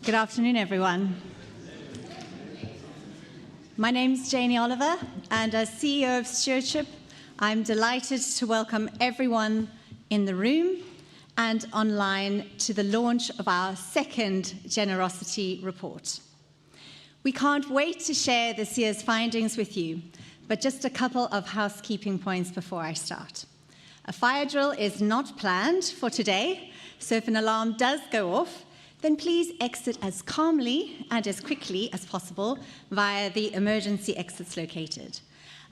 Good afternoon, everyone. My name is Janie Oliver, and as CEO of Stewardship, I'm delighted to welcome everyone in the room and online to the launch of our second Generosity Report. We can't wait to share this year's findings with you, but just a couple of housekeeping points before I start. A fire drill is not planned for today, so if an alarm does go off, then please exit as calmly and as quickly as possible via the emergency exits located.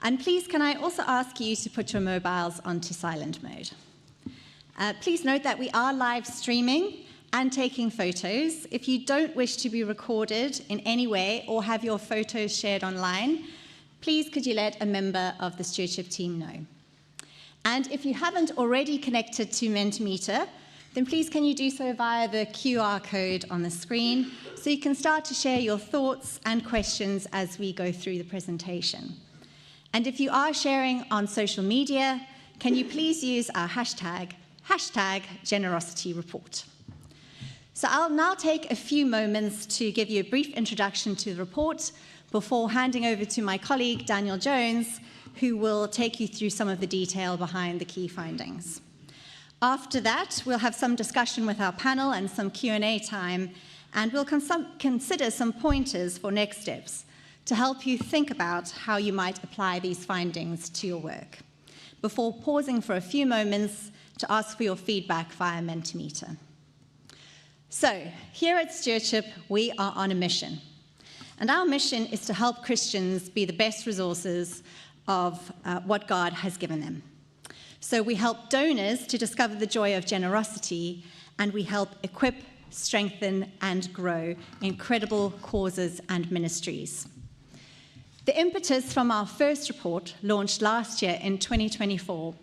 And please, can I also ask you to put your mobiles onto silent mode. Please note that we are live streaming and taking photos. If you don't wish to be recorded in any way or have your photos shared online, please could you let a member of the Stewardship team know. And if you haven't already connected to Mentimeter, then please can you do so via the QR code on the screen so you can start to share your thoughts and questions as we go through the presentation. And if you are sharing on social media, can you please use our hashtag #GenerityReport. So I'll now take a few moments to give you a brief introduction to the report before handing over to my colleague, Daniel Jones, who will take you through some of the detail behind the key findings. After that, we'll have some discussion with our panel and some Q&A time, and we'll consider some pointers for next steps to help you think about how you might apply these findings to your work, before pausing for a few moments to ask for your feedback via Mentimeter. So, here at Stewardship, we are on a mission. And our mission is to help Christians be the best resources of what God has given them. So we help donors to discover the joy of generosity, and we help equip, strengthen, and grow incredible causes and ministries. The impetus from our first report, launched last year in 2024,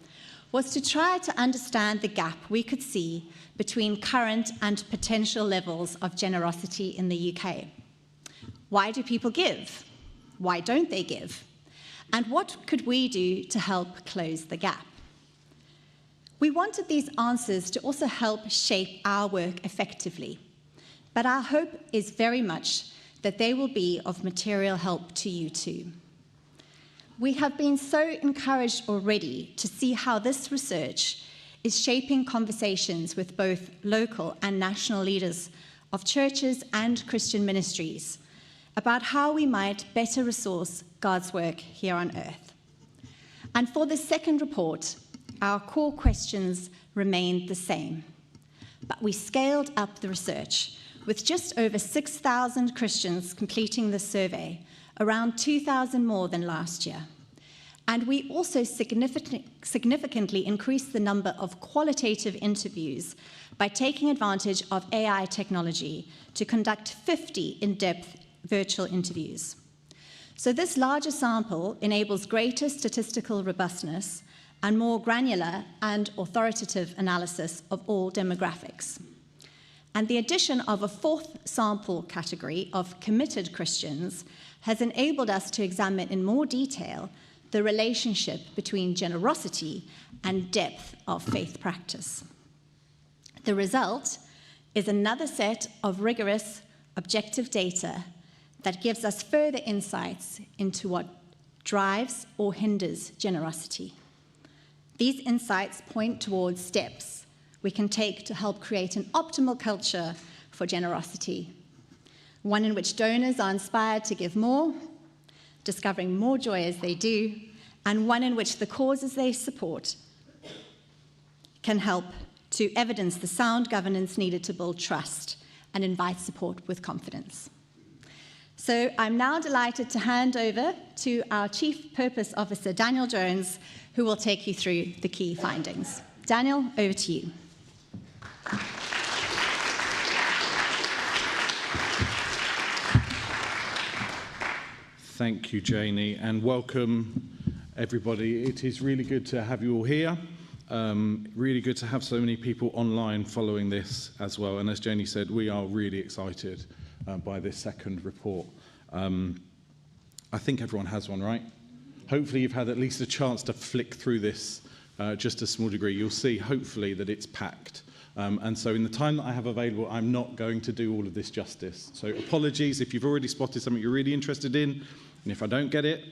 was to try to understand the gap we could see between current and potential levels of generosity in the UK. Why do people give? Why don't they give? And what could we do to help close the gap? We wanted these answers to also help shape our work effectively, but our hope is very much that they will be of material help to you too. We have been so encouraged already to see how this research is shaping conversations with both local and national leaders of churches and Christian ministries about how we might better resource God's work here on earth. And for the second report, our core questions remained the same, but we scaled up the research with just over 6,000 Christians completing the survey, around 2,000 more than last year. And we also significantly increased the number of qualitative interviews by taking advantage of AI technology to conduct 50 in-depth virtual interviews. So this larger sample enables greater statistical robustness and more granular and authoritative analysis of all demographics. And the addition of a fourth sample category of committed Christians has enabled us to examine in more detail the relationship between generosity and depth of faith practice. The result is another set of rigorous, objective data that gives us further insights into what drives or hinders generosity. These insights point towards steps we can take to help create an optimal culture for generosity, one in which donors are inspired to give more, discovering more joy as they do, and one in which the causes they support can help to evidence the sound governance needed to build trust and invite support with confidence. So I'm now delighted to hand over to our Chief Purpose Officer, Daniel Jones, who will take you through the key findings. Daniel, over to you. Thank you, Janie, and welcome, everybody. It is really good to have you all here. Really good to have so many people online following this as well. And as Janie said, we are really excited by this second report. I think everyone has one, right? Hopefully you've had at least a chance to flick through this just a small degree. You'll see, hopefully, that it's packed And so in the time that I have available, I'm not going to do all of this justice. So apologies if you've already spotted something you're really interested in, and if I don't get it,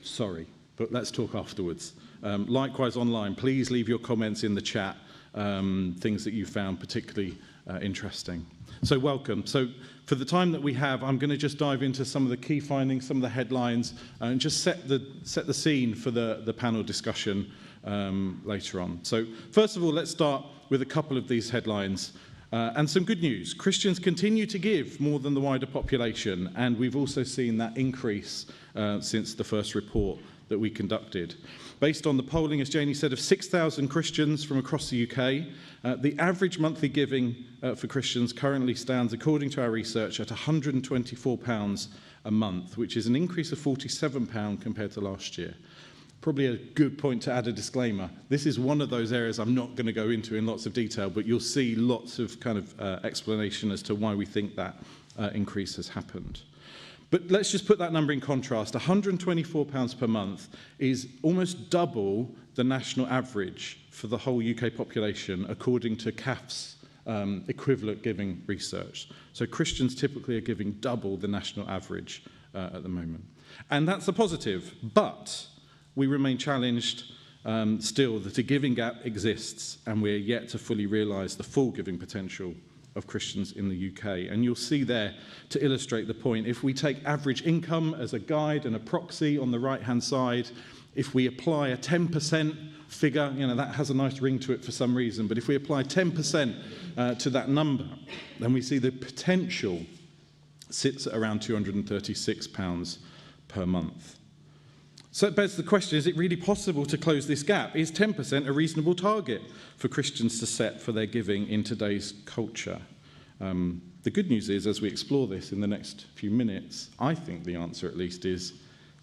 sorry, but let's talk afterwards. Likewise online, please leave your comments in the chat, things that you found particularly interesting. So welcome. So for the time that we have, I'm going to just dive into some of the key findings, some of the headlines, and just set the scene for the panel discussion later on. So first of all, let's start with a couple of these headlines. And some good news. Christians continue to give more than the wider population, and we've also seen that increase since the first report that we conducted. Based on the polling, as Janie said, of 6,000 Christians from across the UK, the average monthly giving for Christians currently stands, according to our research, at £124 a month, which is an increase of £47 compared to last year. Probably a good point to add a disclaimer. This is one of those areas I'm not going to go into in lots of detail, but you'll see lots of kind of explanation as to why we think that increase has happened. But let's just put that number in contrast. £124 per month is almost double the national average for the whole UK population, according to CAF's equivalent giving research. So Christians typically are giving double the national average at the moment. And that's a positive, but we remain challenged still that a giving gap exists, and we're yet to fully realise the full giving potential of Christians in the UK. And you'll see there, to illustrate the point, if we take average income as a guide and a proxy on the right-hand side, if we apply a 10% figure, that has a nice ring to it for some reason, but if we apply 10% to that number, then we see the potential sits at around £236 per month. So it begs the question, is it really possible to close this gap? Is 10% a reasonable target for Christians to set for their giving in today's culture? The good news is, as we explore this in the next few minutes, I think the answer at least is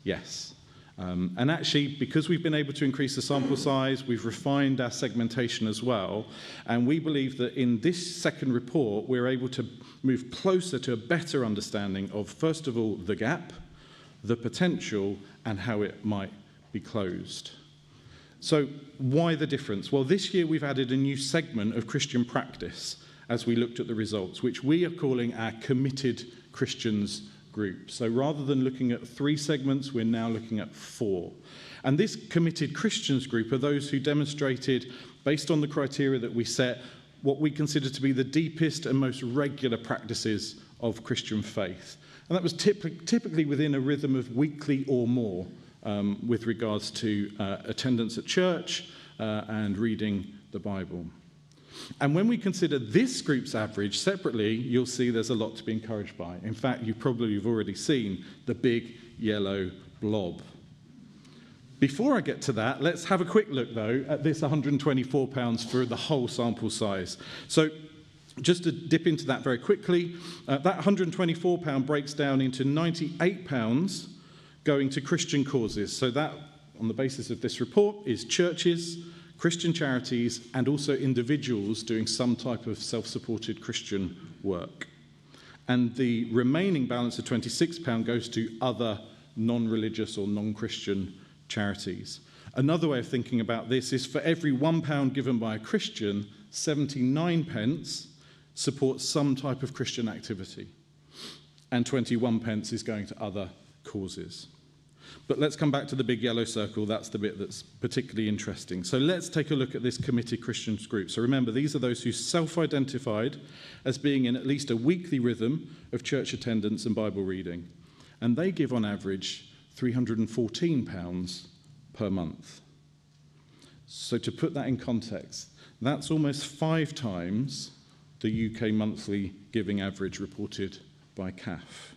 yes. And actually, because we've been able to increase the sample size, we've refined our segmentation as well, and we believe that in this second report, we're able to move closer to a better understanding of, first of all, the gap, the potential, and how it might be closed. So why the difference? Well, this year we've added a new segment of Christian practice as we looked at the results, which we are calling our Committed Christians group. So rather than looking at 3 segments, we're now looking at 4. And this Committed Christians group are those who demonstrated, based on the criteria that we set, what we consider to be the deepest and most regular practices of Christian faith. And that was typically within a rhythm of weekly or more with regards to attendance at church and reading the Bible. And when we consider this group's average separately, you'll see there's a lot to be encouraged by. In fact, you've already seen the big yellow blob. Before I get to that, let's have a quick look, though, at this £124 for the whole sample size. So just to dip into that very quickly, that £124 breaks down into £98 going to Christian causes. So that, on the basis of this report, is churches, Christian charities, and also individuals doing some type of self-supported Christian work. And the remaining balance of £26 goes to other non-religious or non-Christian charities. Another way of thinking about this is for every £1 given by a Christian, 79 pence supports some type of Christian activity, and 21 pence is going to other causes. But let's come back to the big yellow circle. That's the bit that's particularly interesting. So let's take a look at this Committed Christians group. So remember, these are those who self-identified as being in at least a weekly rhythm of church attendance and Bible reading, and they give on average £314 per month. So to put that in context, that's almost 5 times the UK monthly giving average reported by CAF.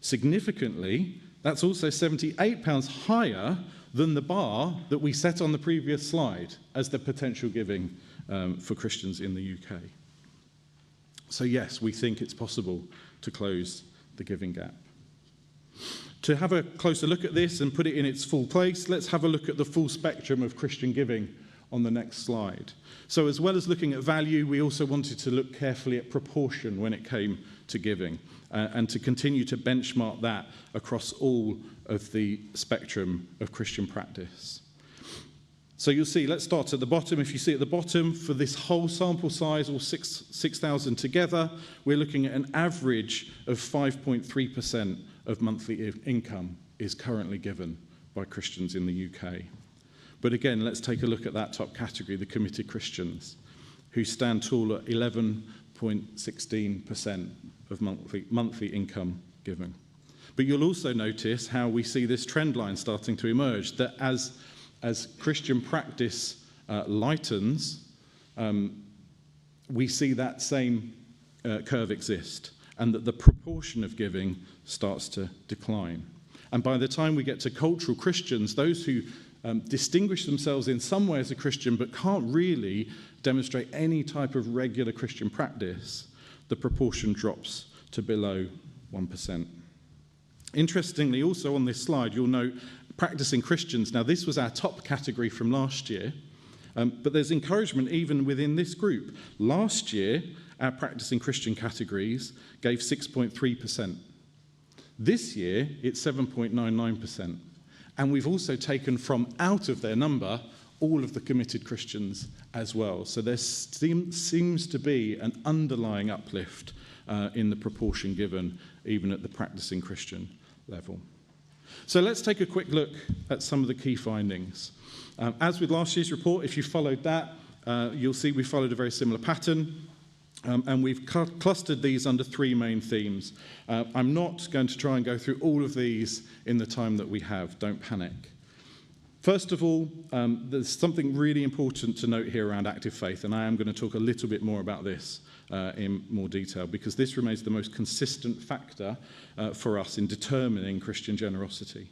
Significantly, that's also £78 higher than the bar that we set on the previous slide as the potential giving for Christians in the UK. So yes, we think it's possible to close the giving gap. To have a closer look at this and put it in its full place, let's have a look at the full spectrum of Christian giving on the next slide. So as well as looking at value, we also wanted to look carefully at proportion when it came to giving and to continue to benchmark that across all of the spectrum of Christian practice. So you'll see, let's start at the bottom. If you see at the bottom, for this whole sample size, all 6,000 together, we're looking at an average of 5.3% of monthly income is currently given by Christians in the UK. But again, let's take a look at that top category, the committed Christians, who stand tall at 11.16% of monthly income given. But you'll also notice how we see this trend line starting to emerge, that as Christian practice lightens, we see that same curve exist, and that the proportion of giving starts to decline. And by the time we get to cultural Christians, those who distinguish themselves in some way as a Christian but can't really demonstrate any type of regular Christian practice, the proportion drops to below 1%. Interestingly, also on this slide, you'll note practicing Christians. Now, this was our top category from last year, but there's encouragement even within this group. Last year, our practicing Christian categories gave 6.3%. This year, it's 7.99%. And we've also taken from out of their number all of the committed Christians as well. So there seems to be an underlying uplift in the proportion given, even at the practicing Christian level. So let's take a quick look at some of the key findings. As with last year's report, if you followed that, you'll see we followed a very similar pattern. And we've clustered these under three main themes. I'm not going to try and go through all of these in the time that we have. Don't panic. First of all, there's something really important to note here around active faith, and I am going to talk a little bit more about this in more detail, because this remains the most consistent factor for us in determining Christian generosity.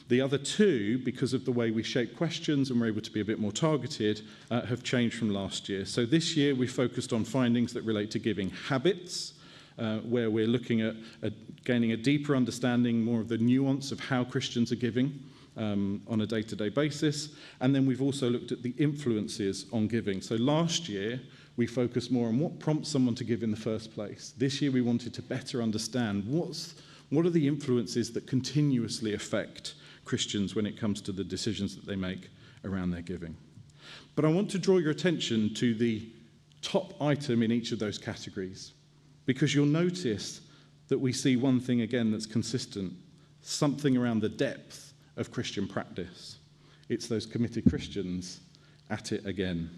The other two, because of the way we shape questions and we're able to be a bit more targeted, have changed from last year. So this year we focused on findings that relate to giving habits, where we're looking at gaining a deeper understanding, more of the nuance of how Christians are giving on a day-to-day basis. And then we've also looked at the influences on giving. So last year we focused more on what prompts someone to give in the first place. This year we wanted to better understand what are the influences that continuously affect Christians when it comes to the decisions that they make around their giving. But I want to draw your attention to the top item in each of those categories, because you'll notice that we see one thing again that's consistent, something around the depth of Christian practice. It's those committed Christians at it again.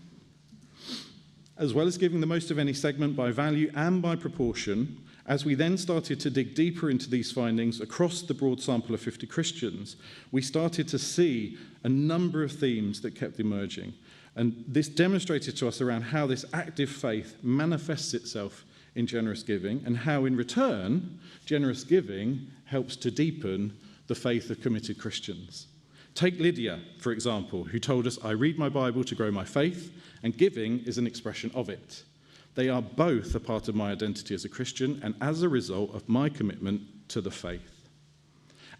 As well as giving the most of any segment by value and by proportion, as we then started to dig deeper into these findings across the broad sample of 50 Christians, we started to see a number of themes that kept emerging. And this demonstrated to us around how this active faith manifests itself in generous giving, and how in return, generous giving helps to deepen the faith of committed Christians. Take Lydia, for example, who told us, "I read my Bible to grow my faith, and giving is an expression of it. They are both a part of my identity as a Christian and as a result of my commitment to the faith."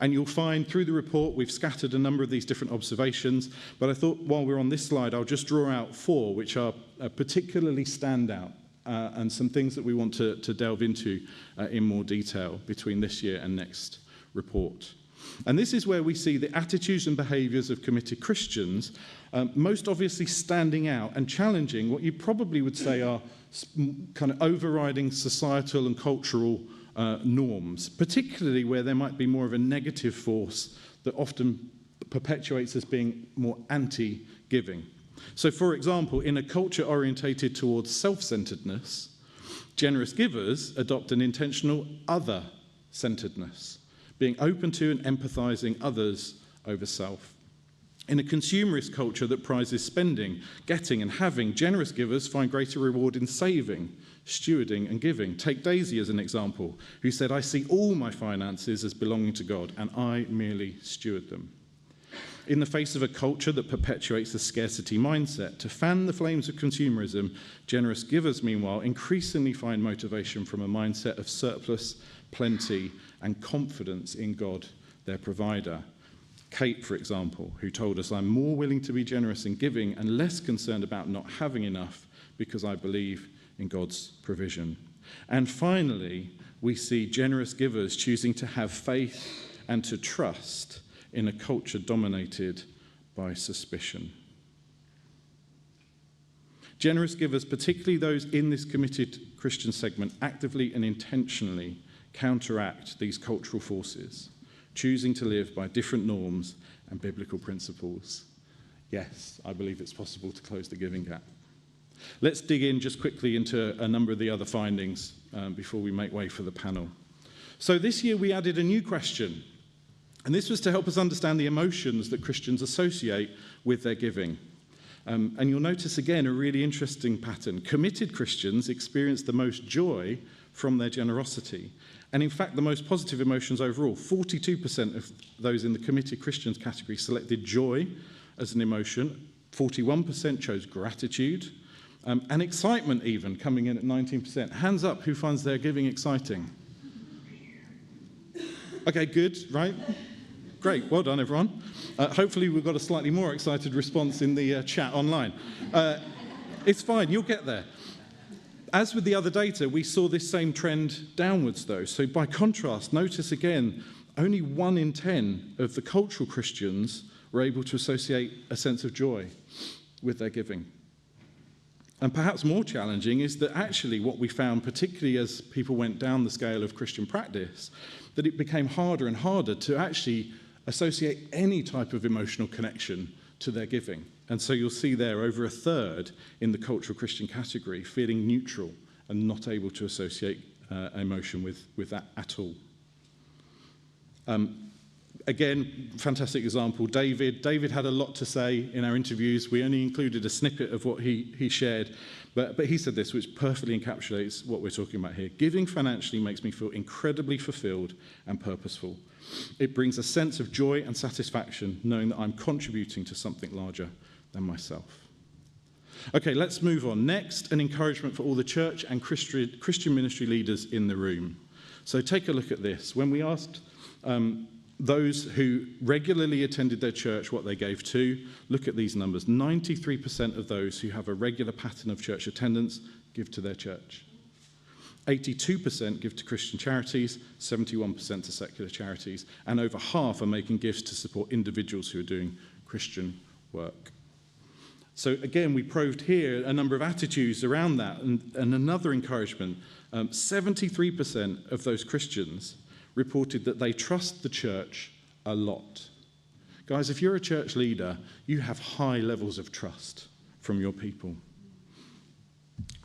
And you'll find through the report we've scattered a number of these different observations, but I thought while we're on this slide I'll just draw out four which are particularly standout and some things that we want to delve into in more detail between this year and next report. And this is where we see the attitudes and behaviours of committed Christians most obviously standing out and challenging what you probably would say are kind of overriding societal and cultural norms, particularly where there might be more of a negative force that often perpetuates as being more anti-giving. So, for example, in a culture orientated towards self-centeredness, generous givers adopt an intentional other-centeredness, being open to and empathizing others over self. In a consumerist culture that prizes spending, getting and having, generous givers find greater reward in saving, stewarding and giving. Take Daisy as an example, who said, "I see all my finances as belonging to God and I merely steward them." In the face of a culture that perpetuates the scarcity mindset, to fan the flames of consumerism, generous givers, meanwhile, increasingly find motivation from a mindset of surplus, plenty and confidence in God, their provider. Kate, for example, who told us, "I'm more willing to be generous in giving and less concerned about not having enough because I believe in God's provision." And finally, we see generous givers choosing to have faith and to trust in a culture dominated by suspicion. Generous givers, particularly those in this committed Christian segment, actively and intentionally counteract these cultural forces, choosing to live by different norms and biblical principles. Yes, I believe it's possible to close the giving gap. Let's dig in just quickly into a number of the other findings before we make way for the panel. So this year we added a new question, and this was to help us understand the emotions that Christians associate with their giving. And you'll notice again a really interesting pattern. Committed Christians experience the most joy from their generosity. And in fact, the most positive emotions overall. 42% of those in the committed Christians category selected joy as an emotion. 41% chose gratitude. And excitement even, coming in at 19%. Hands up who finds their giving exciting. Okay, good, right? Great, well done, everyone. Hopefully we've got a slightly more excited response in the chat online. It's fine, you'll get there. As with the other data, we saw this same trend downwards, though. So by contrast, notice again, only 1 in 10 of the cultural Christians were able to associate a sense of joy with their giving. And perhaps more challenging is that actually what we found, particularly as people went down the scale of Christian practice, that it became harder and harder to actually associate any type of emotional connection to their giving. And so you'll see there over a third in the cultural Christian category feeling neutral and not able to associate emotion with that at all. Again, fantastic example, David. David had a lot to say in our interviews. We only included a snippet of what he shared, but he said this, which perfectly encapsulates what we're talking about here. Giving financially makes me feel incredibly fulfilled and purposeful. It brings a sense of joy and satisfaction knowing that I'm contributing to something larger than myself. Okay, let's move on. Next, an encouragement for all the church and Christian ministry leaders in the room. So take a look at this. When we asked those who regularly attended their church what they gave to, look at these numbers. 93% of those who have a regular pattern of church attendance give to their church. 82% give to Christian charities, 71% to secular charities, and over half are making gifts to support individuals who are doing Christian work. So again, we probed here a number of attitudes around that, and another encouragement. 73% of those Christians reported that they trust the church a lot. Guys, if you're a church leader, you have high levels of trust from your people.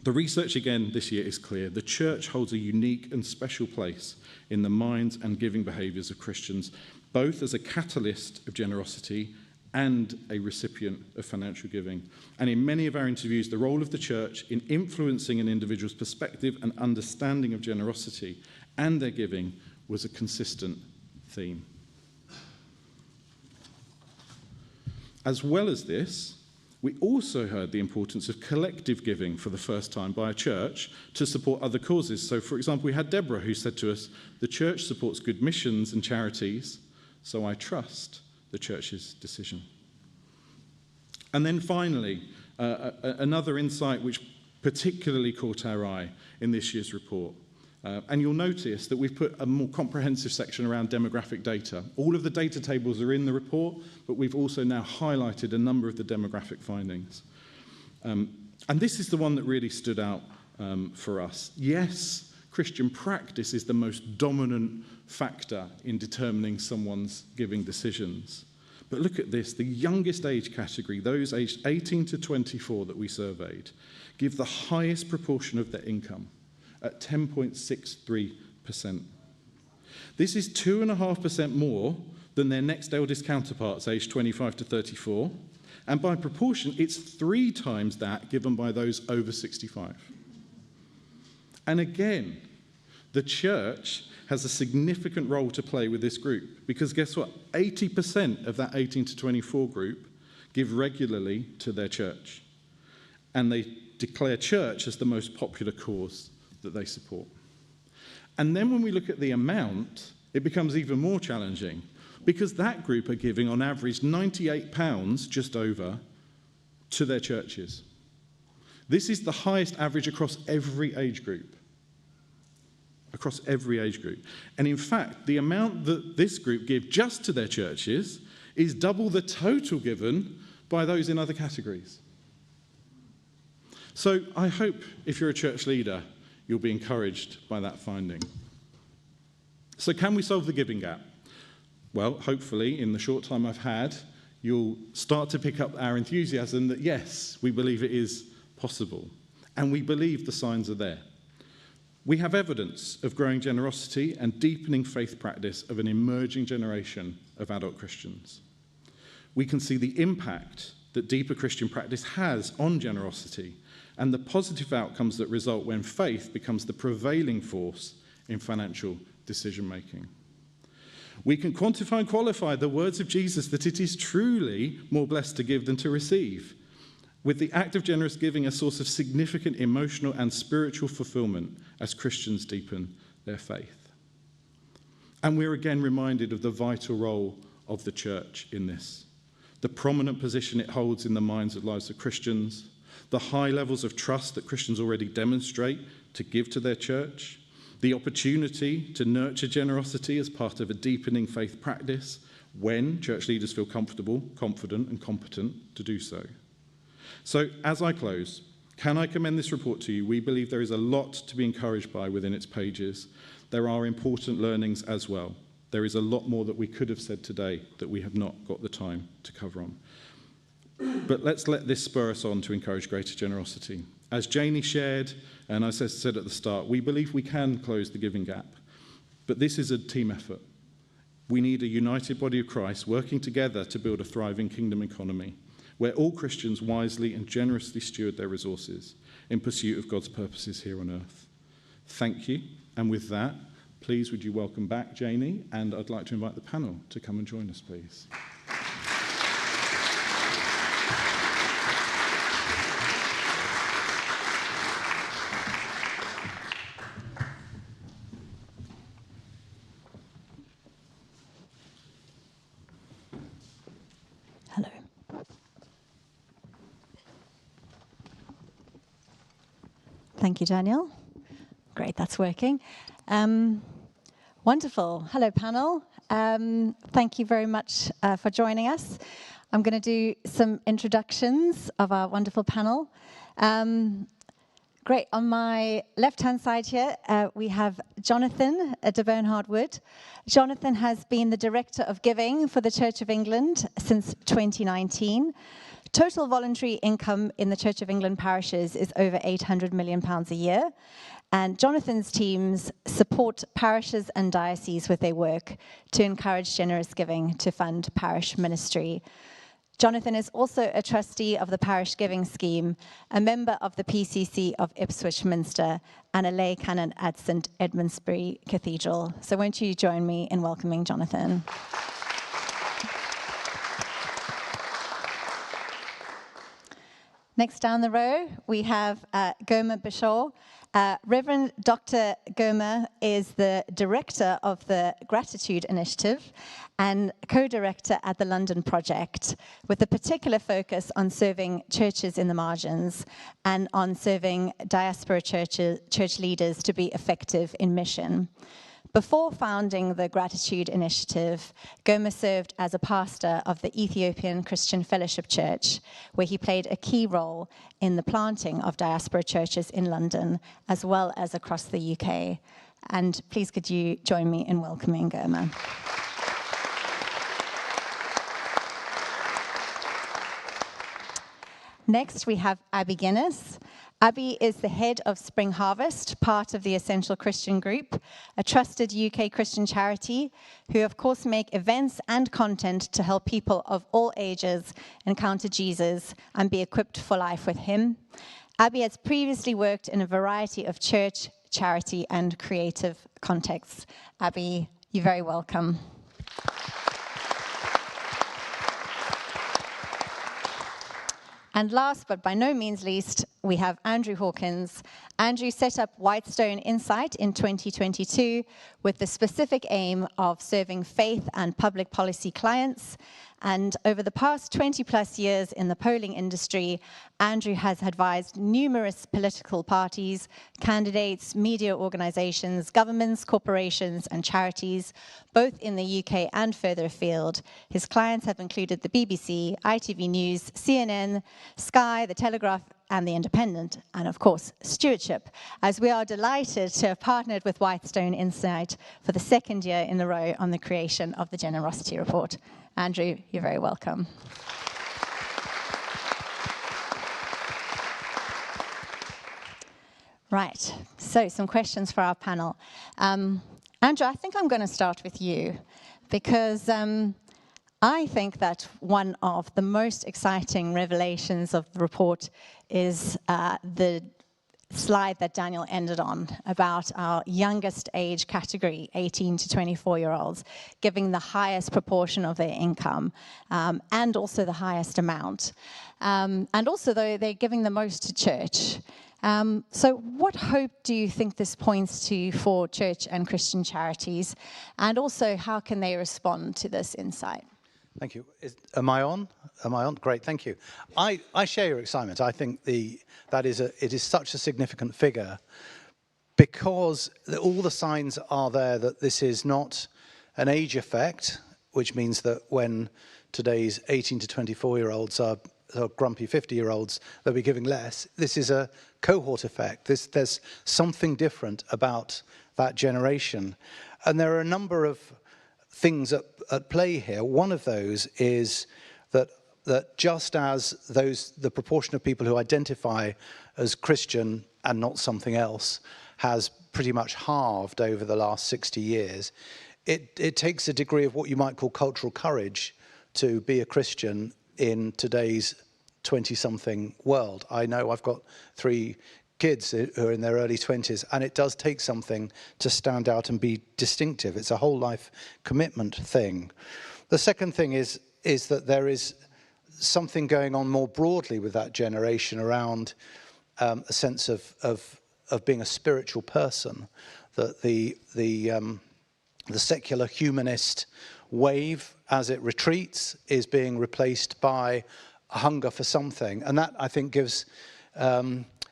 The research again this year is clear. The church holds a unique and special place in the minds and giving behaviours of Christians, both as a catalyst of generosity and a recipient of financial giving. And in many of our interviews, the role of the church in influencing an individual's perspective and understanding of generosity and their giving was a consistent theme. As well as this, we also heard the importance of collective giving for the first time by a church to support other causes. So, for example, we had Deborah who said to us, the church supports good missions and charities, so I trust the church's decision. And then finally, another insight which particularly caught our eye in this year's report. And you'll notice that we've put a more comprehensive section around demographic data. All of the data tables are in the report, but we've also now highlighted a number of the demographic findings. And this is the one that really stood out for us. Yes, Christian practice is the most dominant factor in determining someone's giving decisions. But look at this, the youngest age category, those aged 18 to 24 that we surveyed, give the highest proportion of their income at 10.63%. This is 2.5% more than their next eldest counterparts, aged 25 to 34, and by proportion, it's 3 times that given by those over 65. And again, the church has a significant role to play with this group, because guess what? 80% of that 18 to 24 group give regularly to their church, and they declare church as the most popular cause that they support. And then when we look at the amount, it becomes even more challenging, because that group are giving on average £98, just over, to their churches. This is the highest average across every age group. Across every age group. And in fact, the amount that this group give just to their churches is double the total given by those in other categories. So I hope if you're a church leader, you'll be encouraged by that finding. So can we solve the giving gap? Well, hopefully, in the short time I've had, you'll start to pick up our enthusiasm that yes, we believe it is possible, and we believe the signs are there. We have evidence of growing generosity and deepening faith practice of an emerging generation of adult Christians. We can see the impact that deeper Christian practice has on generosity and the positive outcomes that result when faith becomes the prevailing force in financial decision-making. We can quantify and qualify the words of Jesus that it is truly more blessed to give than to receive, with the act of generous giving a source of significant emotional and spiritual fulfillment as Christians deepen their faith. And we're again reminded of the vital role of the church in this, the prominent position it holds in the minds and lives of Christians, the high levels of trust that Christians already demonstrate to give to their church, the opportunity to nurture generosity as part of a deepening faith practice when church leaders feel comfortable, confident, and competent to do so. So, as I close, can I commend this report to you? We believe there is a lot to be encouraged by within its pages. There are important learnings as well. There is a lot more that we could have said today that we have not got the time to cover on. But let's let this spur us on to encourage greater generosity. As Janie shared, and as I said at the start, we believe we can close the giving gap. But this is a team effort. We need a united body of Christ working together to build a thriving kingdom economy, where all Christians wisely and generously steward their resources in pursuit of God's purposes here on earth. Thank you. And with that, please would you welcome back Janie, and I'd like to invite the panel to come and join us, please. Hello. Thank you, Daniel. Great, that's working. Wonderful. Hello, panel. Thank you very much for joining us. I'm going to do some introductions of our wonderful panel. Great. On my left-hand side here, we have Jonathan de Bernhard-Wood. Jonathan has been the Director of Giving for the Church of England since 2019. Total voluntary income in the Church of England parishes is over £800 million a year. And Jonathan's teams support parishes and dioceses with their work to encourage generous giving to fund parish ministry. Jonathan is also a trustee of the Parish Giving Scheme, a member of the PCC of Ipswich Minster, and a lay canon at St Edmundsbury Cathedral. So won't you join me in welcoming Jonathan? Next down the row, we have Goma Bashaw. Reverend Dr. Goma is the director of the Gratitude Initiative and co-director at the London Project, with a particular focus on serving churches in the margins and on serving diaspora church leaders to be effective in mission. Before founding the Gratitude Initiative, Goma served as a pastor of the Ethiopian Christian Fellowship Church, where he played a key role in the planting of diaspora churches in London, as well as across the UK. And please could you join me in welcoming Goma. Next, we have Abby Guinness. Abby is the head of Spring Harvest, part of the Essential Christian Group, a trusted UK Christian charity who, of course, make events and content to help people of all ages encounter Jesus and be equipped for life with him. Abby has previously worked in a variety of church, charity, and creative contexts. Abby, you're very welcome. And last, but by no means least, we have Andrew Hawkins. Andrew set up Whitestone Insight in 2022 with the specific aim of serving faith and public policy clients And over the past 20 plus years in the polling industry, Andrew has advised numerous political parties, candidates, media organizations, governments, corporations, and charities, both in the UK and further afield. His clients have included the BBC, ITV News, CNN, Sky, The Telegraph, and The Independent, and of course, Stewardship, as we are delighted to have partnered with Whitestone Insight for the second year in a row on the creation of the Generosity Report. Andrew, you're very welcome. Right, so some questions for our panel. Andrew, I think I'm going to start with you, because I think that one of the most exciting revelations of the report is the slide that Daniel ended on about our youngest age category, 18 to 24-year-olds, giving the highest proportion of their income and also the highest amount. And also, though, they're giving the most to church. So what hope do you think this points to for church and Christian charities? And also, how can they respond to this insight? Thank you. Am I on? Am I on? Great, thank you. I share your excitement. I think it is such a significant figure because all the signs are there that this is not an age effect, which means that when today's 18 to 24-year-olds are grumpy 50-year-olds, they'll be giving less. This is a cohort effect. There's something different about that generation. And there are a number of things at play here. One of those is that just as the proportion of people who identify as Christian and not something else has pretty much halved over the last 60 years, it takes a degree of what you might call cultural courage to be a Christian in today's 20-something world. I know I've got 3 kids who are in their early 20s, and it does take something to stand out and be distinctive. It's a whole life commitment thing. The second thing is that there is something going on more broadly with that generation around a sense of being a spiritual person, that the secular humanist wave, as it retreats, is being replaced by a hunger for something. And that, I think, gives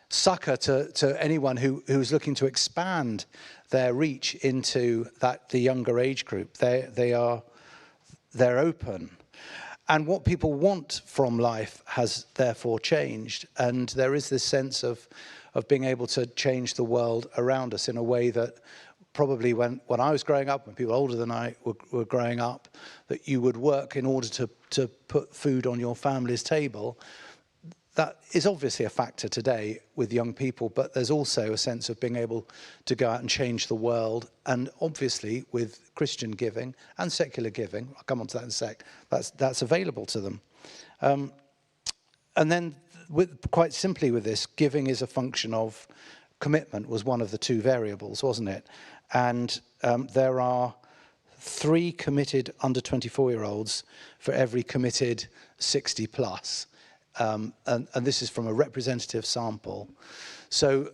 succor to anyone who's looking to expand their reach into the younger age group. They're open. And what people want from life has therefore changed. And there is this sense of being able to change the world around us in a way that probably when I was growing up, when people older than I were growing up, that you would work in order to put food on your family's table. That is obviously a factor today with young people, but there's also a sense of being able to go out and change the world. And obviously with Christian giving and secular giving, I'll come on to that in a sec, that's available to them. And then quite simply with this, giving is a function of commitment was one of the 2 variables, wasn't it? And there are 3 committed under 24-year-olds for every committed 60 plus. And this is from a representative sample. So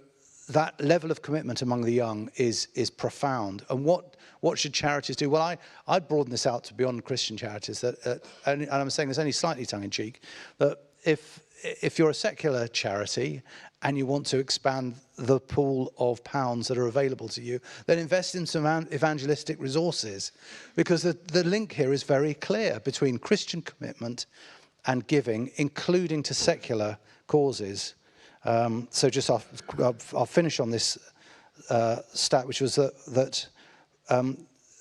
that level of commitment among the young is profound. And what should charities do? Well, I'd broaden this out to beyond Christian charities. And I'm saying this only slightly tongue-in-cheek, that if you're a secular charity and you want to expand the pool of pounds that are available to you, then invest in some evangelistic resources. Because the link here is very clear between Christian commitment and giving, including to secular causes. So just I'll finish on this stat, which was that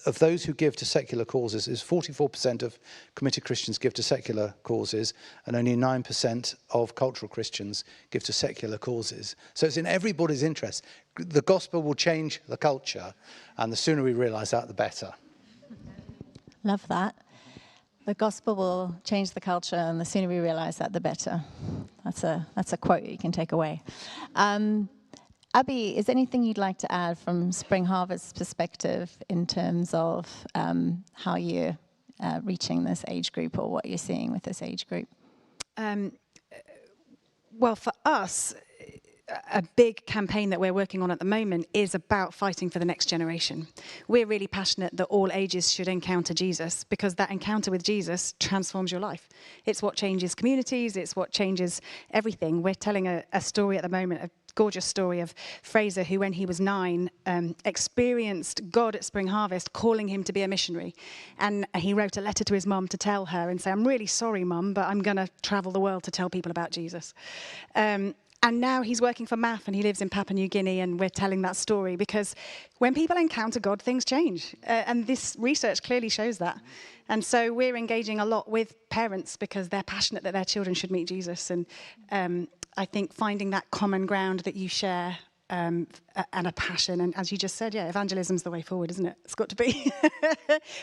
of those who give to secular causes, is 44% of committed Christians give to secular causes, and only 9% of cultural Christians give to secular causes. So it's in everybody's interest. The gospel will change the culture, and the sooner we realise that, the better. Love that. The gospel will change the culture, and the sooner we realise that, the better. That's a quote you can take away. Abby, is there anything you'd like to add from Spring Harvest's perspective in terms of how you're reaching this age group, or what you're seeing with this age group? Well, for us, a big campaign that we're working on at the moment is about fighting for the next generation. We're really passionate that all ages should encounter Jesus, because that encounter with Jesus transforms your life. It's what changes communities. It's what changes everything. We're telling a story at the moment, a gorgeous story of Fraser, who when he was 9 experienced God at Spring Harvest calling him to be a missionary. And he wrote a letter to his mum to tell her and say, I'm really sorry, Mum, but I'm going to travel the world to tell people about Jesus. And now he's working for MAF and he lives in Papua New Guinea, and we're telling that story because when people encounter God, things change. And this research clearly shows that. And so we're engaging a lot with parents because they're passionate that their children should meet Jesus. And I think finding that common ground that you share and a passion. And as you just said, yeah, evangelism's the way forward, isn't it? It's got to be.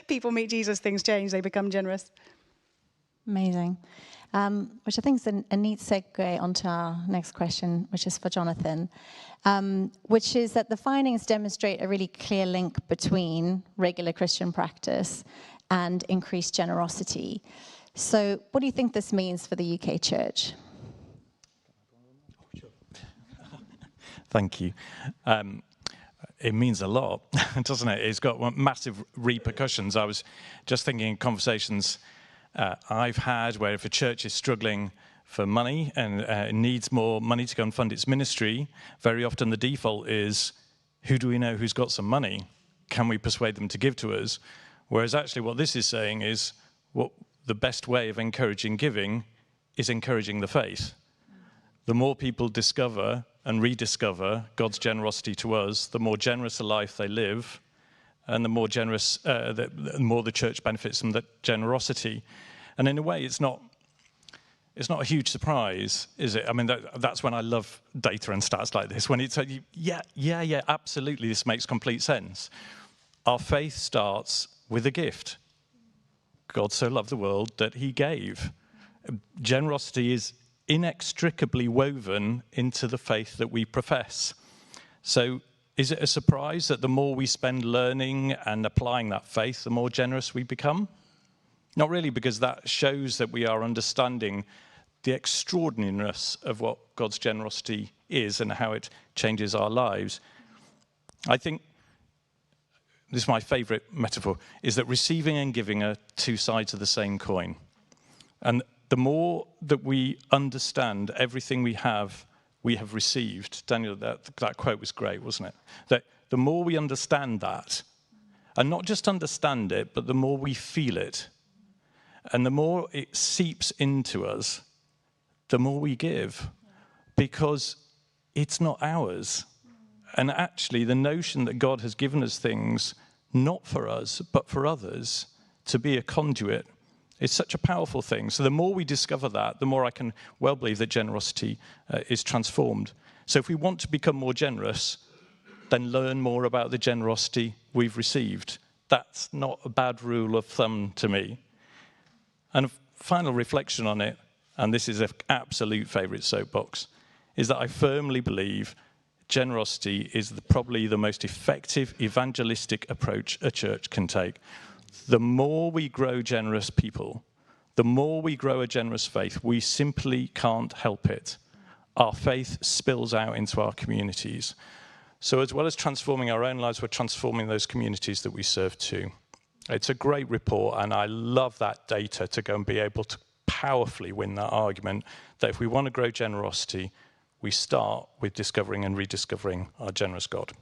People meet Jesus, things change, they become generous. Amazing. Which I think is a neat segue onto our next question, which is for Jonathan, which is that the findings demonstrate a really clear link between regular Christian practice and increased generosity. So what do you think this means for the UK church? Thank you. It means a lot, doesn't it? It's got massive repercussions. I was just thinking in conversations I've had where if a church is struggling for money and needs more money to go and fund its ministry, very often the default is, who do we know who's got some money? Can we persuade them to give to us? Whereas actually what this is saying is what the best way of encouraging giving is encouraging the faith. The more people discover and rediscover God's generosity to us, the more generous a life they live, and the more generous, the more the church benefits from that generosity. And in a way, it's not a huge surprise, is it? I mean, that's when I love data and stats like this, when it's like, yeah, absolutely, this makes complete sense. Our faith starts with a gift. God so loved the world that he gave. Generosity is inextricably woven into the faith that we profess. So is it a surprise that the more we spend learning and applying that faith, the more generous we become? Not really, because that shows that we are understanding the extraordinariness of what God's generosity is and how it changes our lives. I think, this is my favorite metaphor, is that receiving and giving are two sides of the same coin. And the more that we understand everything we have received. Daniel, that quote was great, wasn't it? That the more we understand that, and not just understand it, but the more we feel it, and the more it seeps into us, the more we give, because it's not ours. And actually, the notion that God has given us things not for us, but for others, to be a conduit, is such a powerful thing. So the more we discover that, the more I can well believe that generosity is transformed. So if we want to become more generous, then learn more about the generosity we've received. That's not a bad rule of thumb to me. And a final reflection on it, and this is an absolute favourite soapbox, is that I firmly believe generosity is probably the most effective evangelistic approach a church can take. The more we grow generous people, the more we grow a generous faith, we simply can't help it. Our faith spills out into our communities. So as well as transforming our own lives, we're transforming those communities that we serve too. It's a great report, and I love that data to go and be able to powerfully win that argument that if we want to grow generosity, we start with discovering and rediscovering our generous God.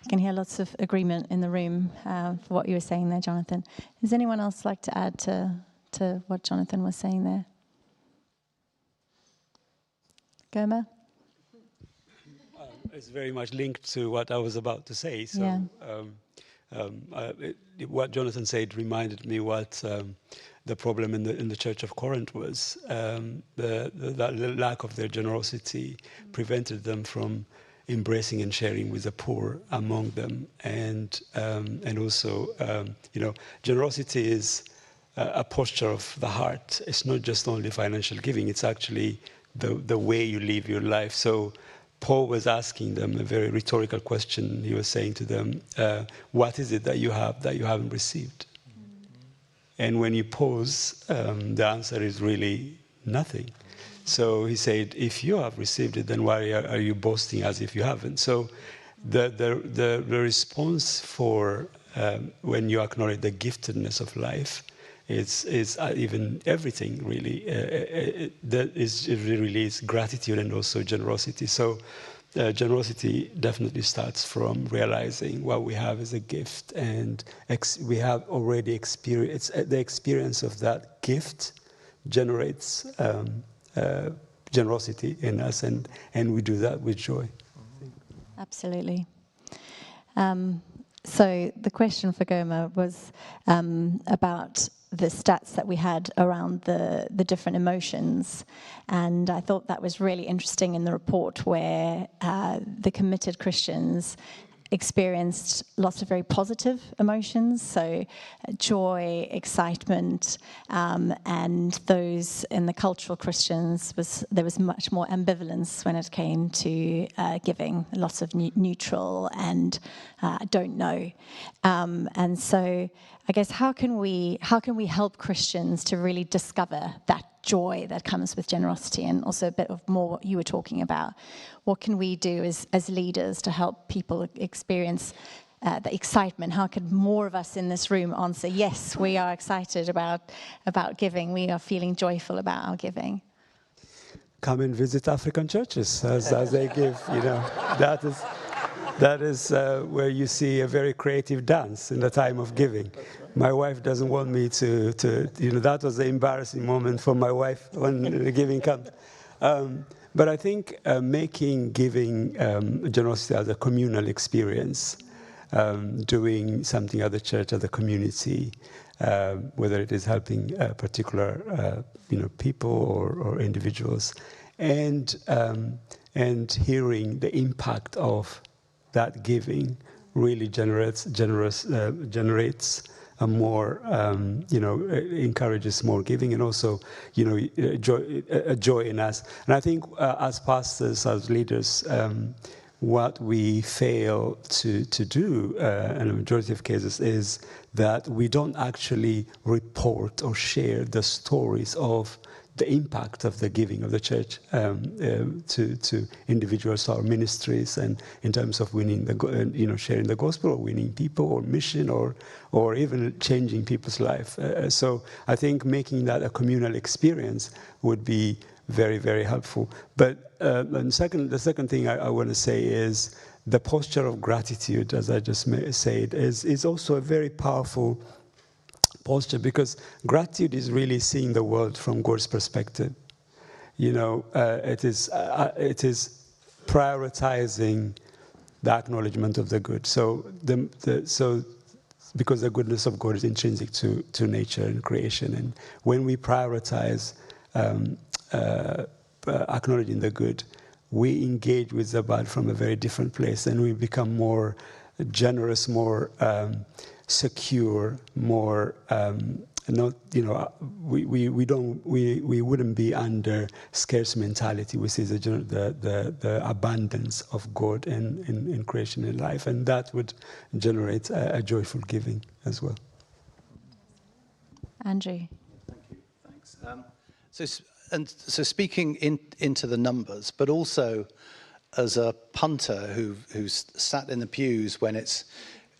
I can hear lots of agreement in the room for what you were saying there, Jonathan. Does anyone else like to add to what Jonathan was saying there? Goma? It's very much linked to what I was about to say. So, yeah. What Jonathan said reminded me what the problem in the Church of Corinth was. The lack of their generosity prevented them from embracing and sharing with the poor among them, and also, generosity is a posture of the heart. It's not just only financial giving; it's actually the way you live your life. So Paul was asking them a very rhetorical question. He was saying to them, "What is it that you have that you haven't received?" And when you pause, the answer is really nothing. So he said, if you have received it, then why are you boasting as if you haven't? So the response for when you acknowledge the giftedness of life is even everything really. That is really is gratitude and also generosity. So generosity definitely starts from realizing what we have is a gift, and we have already experienced the experience of that gift generates generosity in us, and we do that with joy. Absolutely. So the question for Goma was about the stats that we had around the different emotions. And I thought that was really interesting in the report, where the committed Christians experienced lots of very positive emotions, so joy, excitement, and those in the cultural Christians, there was much more ambivalence when it came to giving, lots of neutral and don't know. And so I guess how can we help Christians to really discover that joy that comes with generosity, and also a bit of more what you were talking about? What can we do as leaders to help people experience the excitement? How can more of us in this room answer, yes, we are excited about giving, we are feeling joyful about our giving? Come and visit African churches as they give, that is where you see a very creative dance in the time of giving. My wife doesn't want me to that was the embarrassing moment for my wife when the giving comes. But I think making giving generosity as a communal experience, doing something at the church, at the community, whether it is helping particular people or individuals, and hearing the impact of that giving really generates a more, encourages more giving, and also, joy in us. And I think as pastors, as leaders, what we fail to do in a majority of cases is that we don't actually report or share the stories of the impact of the giving of the church to individuals or ministries, and in terms of winning sharing the gospel, or winning people, or mission, or even changing people's life. So I think making that a communal experience would be very, very helpful. But the second thing I want to say is the posture of gratitude, as I just said, is also a very powerful posture, because gratitude is really seeing the world from God's perspective. It is prioritizing the acknowledgement of the good. So because the goodness of God is intrinsic to nature and creation, and when we prioritize acknowledging the good, we engage with the bad from a very different place, and we become more generous, more secure, more we wouldn't be under scarce mentality. We see the abundance of God in creation and life, and that would generate a joyful giving as well. Andrew. Thank you. Thanks. So speaking into the numbers, but also as a punter who's sat in the pews when it's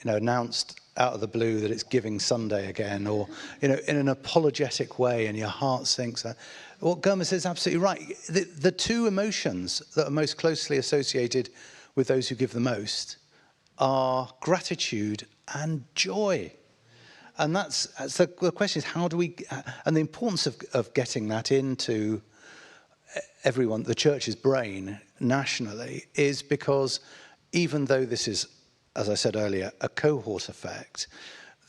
announced out of the blue that it's Giving Sunday again, or in an apologetic way, and your heart sinks. What Goma says is absolutely right. The two emotions that are most closely associated with those who give the most are gratitude and joy. And that's the question is, how do we, and the importance of getting that into everyone, the church's brain nationally, is because even though this is, as I said earlier, a cohort effect,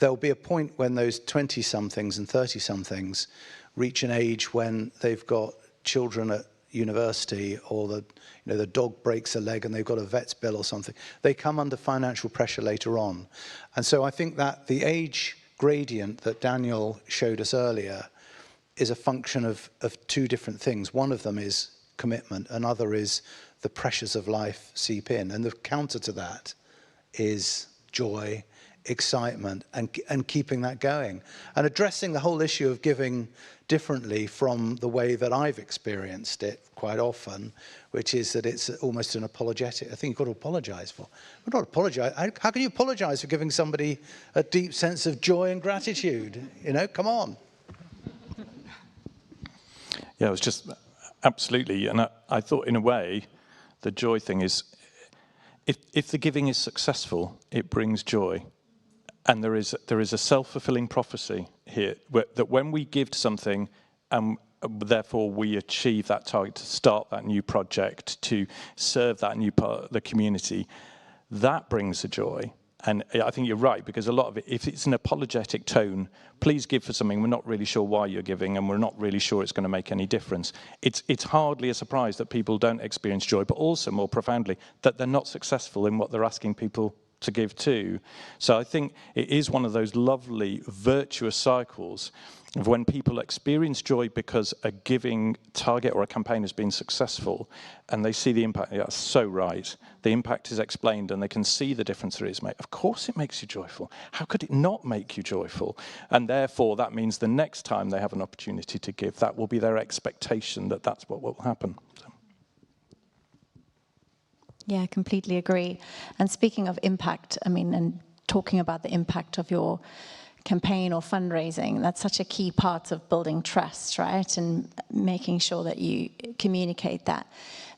there'll be a point when those 20-somethings and 30-somethings reach an age when they've got children at university, or the dog breaks a leg and they've got a vet's bill or something. They come under financial pressure later on. And so I think that the age gradient that Daniel showed us earlier is a function of two different things. One of them is commitment, another is the pressures of life seep in. And the counter to that is joy, excitement, and keeping that going. And addressing the whole issue of giving differently from the way that I've experienced it quite often, which is that it's almost an apologetic. I think you've got to apologize for. We're not apologize. How can you apologize for giving somebody a deep sense of joy and gratitude? You know, come on. Yeah, it was just absolutely. And I thought, in a way, the joy thing is, if the giving is successful, it brings joy. And there is a self-fulfilling prophecy here, that when we give to something, and therefore we achieve that target to start that new project, to serve that new part of the community, that brings a joy. And I think you're right, because a lot of it, if it's an apologetic tone, please give for something, we're not really sure why you're giving, and we're not really sure it's going to make any difference. It's hardly a surprise that people don't experience joy, but also more profoundly, that they're not successful in what they're asking people to give to. So I think it is one of those lovely virtuous cycles of when people experience joy because a giving target or a campaign has been successful, and they see the impact. Yeah, that's so right. The impact is explained, and they can see the difference there is made. Of course it makes you joyful. How could it not make you joyful? And therefore, that means the next time they have an opportunity to give, that will be their expectation that that's what will happen. So. Yeah, I completely agree. And speaking of impact, I mean, and talking about the impact of your campaign or fundraising, that's such a key part of building trust, right? And making sure that you communicate that.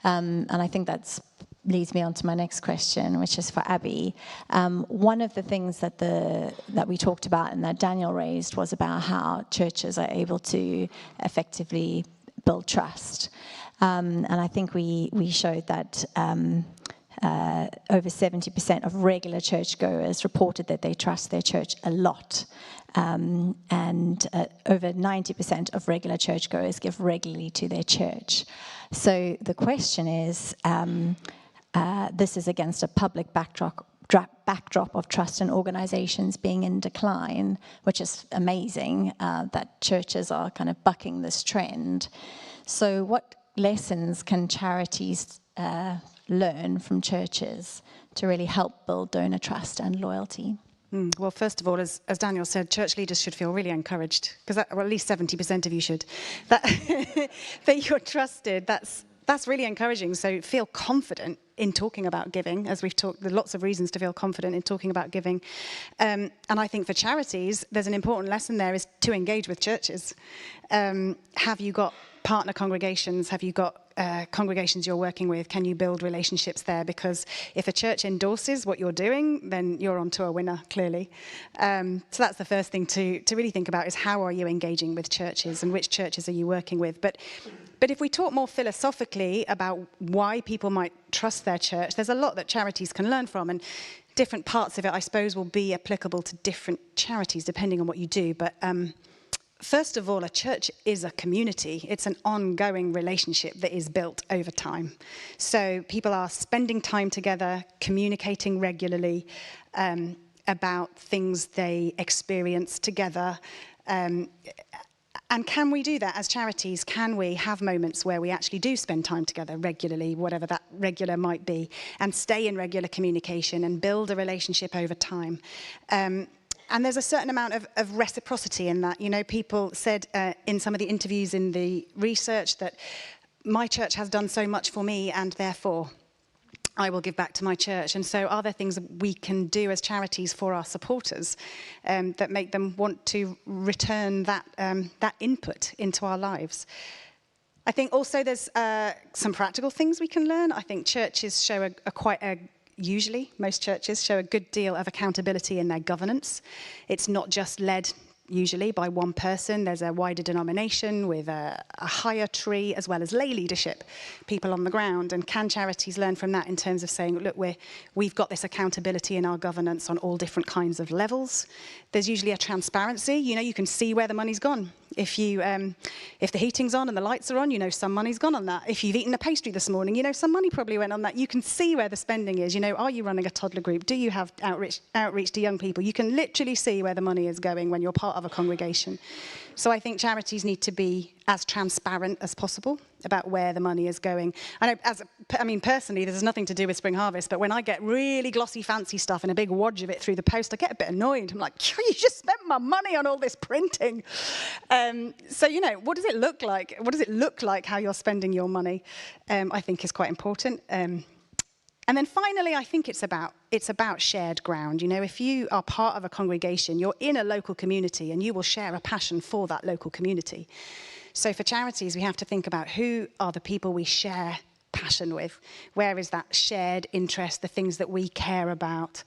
And I think that leads me on to my next question, which is for Abby. One of the things that we talked about and that Daniel raised was about how churches are able to effectively build trust. And I think we showed that over 70% of regular churchgoers reported that they trust their church a lot. And over 90% of regular churchgoers give regularly to their church. So the question is, this is against a public backdrop of trust in organizations being in decline, which is amazing that churches are kind of bucking this trend. So what lessons can charities learn from churches to really help build donor trust and loyalty? Well, first of all, as Daniel said, church leaders should feel really encouraged, because at least 70% of you should, that you're trusted. That's really encouraging. So feel confident in talking about giving, as we've talked. There are lots of reasons to feel confident in talking about giving. And I think for charities, there's an important lesson there is to engage with churches. Have you got partner congregations? Have you got congregations you're working with? Can you build relationships there? Because if a church endorses what you're doing, then you're onto a winner, clearly. So that's the first thing to really think about, is how are you engaging with churches and which churches are you working with? But if we talk more philosophically about why people might trust their church, there's a lot that charities can learn from, and different parts of it, I suppose, will be applicable to different charities depending on what you do. But first of all, a church is a community. It's an ongoing relationship that is built over time. So people are spending time together, communicating regularly about things they experience together. And can we do that as charities? Can we have moments where we actually do spend time together regularly, whatever that regular might be, and stay in regular communication and build a relationship over time? And there's a certain amount of reciprocity in that. You know, people said in some of the interviews in the research that my church has done so much for me, and therefore I will give back to my church. And so are there things that we can do as charities for our supporters that make them want to return that input into our lives? I think also there's some practical things we can learn. I think churches show usually, most churches show a good deal of accountability in their governance. It's not just led usually by one person. There's a wider denomination with a higher tree, as well as lay leadership, people on the ground. And can charities learn from that in terms of saying, look, we've got this accountability in our governance on all different kinds of levels. There's usually a transparency. You know, you can see where the money's gone. If the heating's on and the lights are on, you know some money's gone on that. If you've eaten a pastry this morning, you know some money probably went on that. You can see where the spending is. You know, are you running a toddler group? Do you have outreach to young people? You can literally see where the money is going when you're part of of a congregation. So I think charities need to be as transparent as possible about where the money is going. I mean, personally, this has nothing to do with Spring Harvest, but when I get really glossy, fancy stuff and a big wodge of it through the post, I get a bit annoyed. I'm like, you just spent my money on all this printing. So, you know, what does it look like? What does it look like how you're spending your money? I think is quite important. And then finally, I think it's about shared ground. You know, if you are part of a congregation, you're in a local community and you will share a passion for that local community. So for charities, we have to think about who are the people we share passion with? Where is that shared interest, the things that we care about?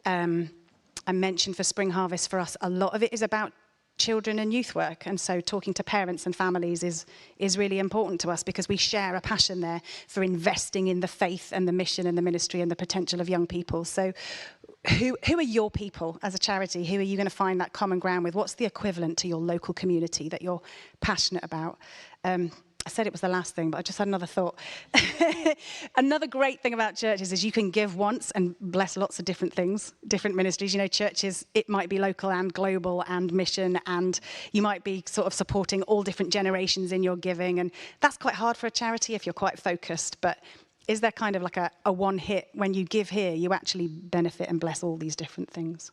I mentioned for Spring Harvest, for us, a lot of it is about children and youth work, and so talking to parents and families is really important to us because we share a passion there for investing in the faith and the mission and the ministry and the potential of young people. So who are your people as a charity? Who are you going to find that common ground with? What's the equivalent to your local community that you're passionate about? I said it was the last thing, but I just had another thought. Another great thing about churches is you can give once and bless lots of different things, different ministries. You know, churches, it might be local and global and mission, and you might be sort of supporting all different generations in your giving. And that's quite hard for a charity if you're quite focused. But is there kind of like a one hit, when you give here, you actually benefit and bless all these different things?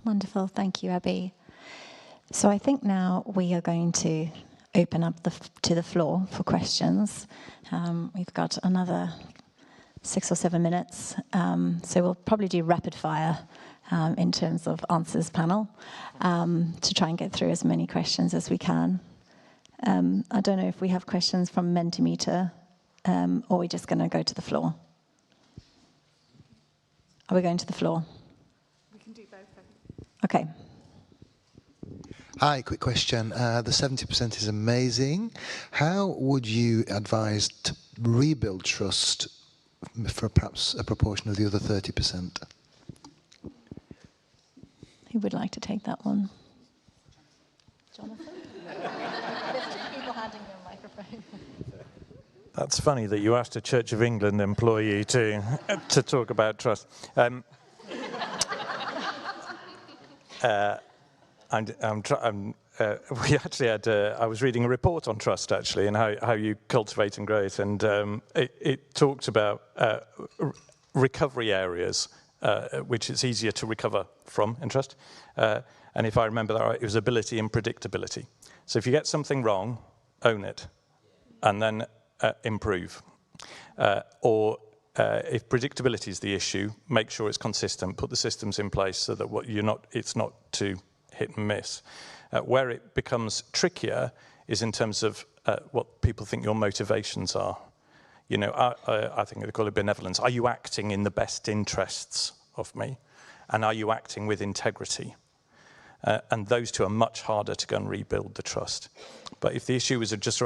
Wonderful. Thank you, Abby. So I think now we are going to open up to the floor for questions. We've got another 6 or 7 minutes, so we'll probably do rapid fire in terms of answers panel to try and get through as many questions as we can. I don't know if we have questions from Mentimeter, or we're just going to go to the floor. Are we going to the floor? We can do both. Okay. Hi, quick question. The 70% is amazing. How would you advise to rebuild trust for perhaps a proportion of the other 30%? Who would like to take that one? Jonathan? There's 2 people handing me a microphone. That's funny that you asked a Church of England employee to talk about trust. We actually had. I was reading a report on trust actually, and how you cultivate and grow it, and it talked about recovery areas, which it's easier to recover from in trust. And if I remember that right, it was ability and predictability. So if you get something wrong, own it, and then improve. Or if predictability is the issue, make sure it's consistent. Put the systems in place so that it's not too hit and miss. Where it becomes trickier is in terms of what people think your motivations are. You know, I think they call it benevolence. Are you acting in the best interests of me? And are you acting with integrity? And those two are much harder to go and rebuild the trust. But if the issue is just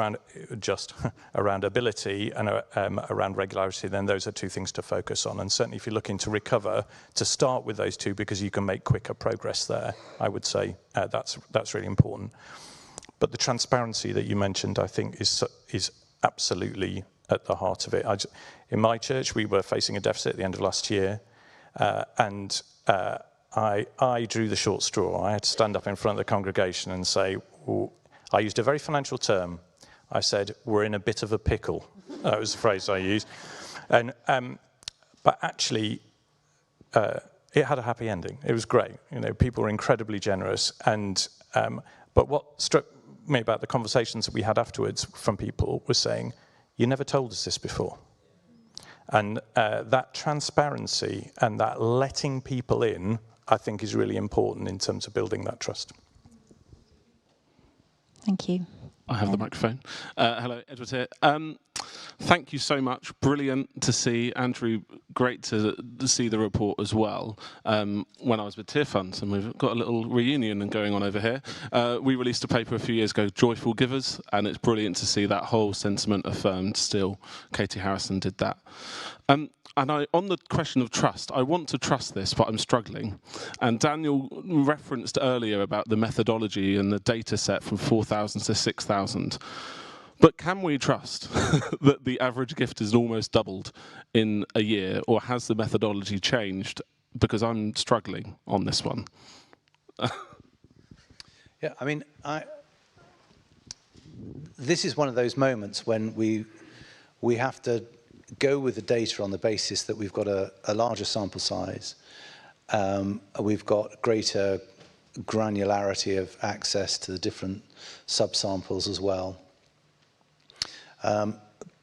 around ability and around regularity, then those are 2 things to focus on. And certainly if you're looking to recover, to start with those 2 because you can make quicker progress there, I would say that's really important. But the transparency that you mentioned, I think, is absolutely at the heart of it. In my church, we were facing a deficit at the end of last year, and I drew the short straw. I had to stand up in front of the congregation and say, I used a very financial term. I said, we're in a bit of a pickle. That was the phrase I used. And but actually, it had a happy ending. It was great. You know, people were incredibly generous. And but what struck me about the conversations that we had afterwards from people was saying, you never told us this before. And that transparency and that letting people in, I think, is really important in terms of building that trust. Thank you. I have the microphone. Hello, Edward here. Thank you so much. Brilliant to see. Andrew, great to see the report as well. When I was with Tier Funds, and we've got a little reunion going on over here, we released a paper a few years ago, Joyful Givers, and it's brilliant to see that whole sentiment affirmed still. Katie Harrison did that. And on the question of trust, I want to trust this, but I'm struggling. And Daniel referenced earlier about the methodology and the data set from 4,000 to 6,000. But can we trust that the average gift is almost doubled in a year, or has the methodology changed? Because I'm struggling on this one. Yeah, I mean, this is one of those moments when we have to go with the data on the basis that we've got a larger sample size, we've got greater granularity of access to the different subsamples as well.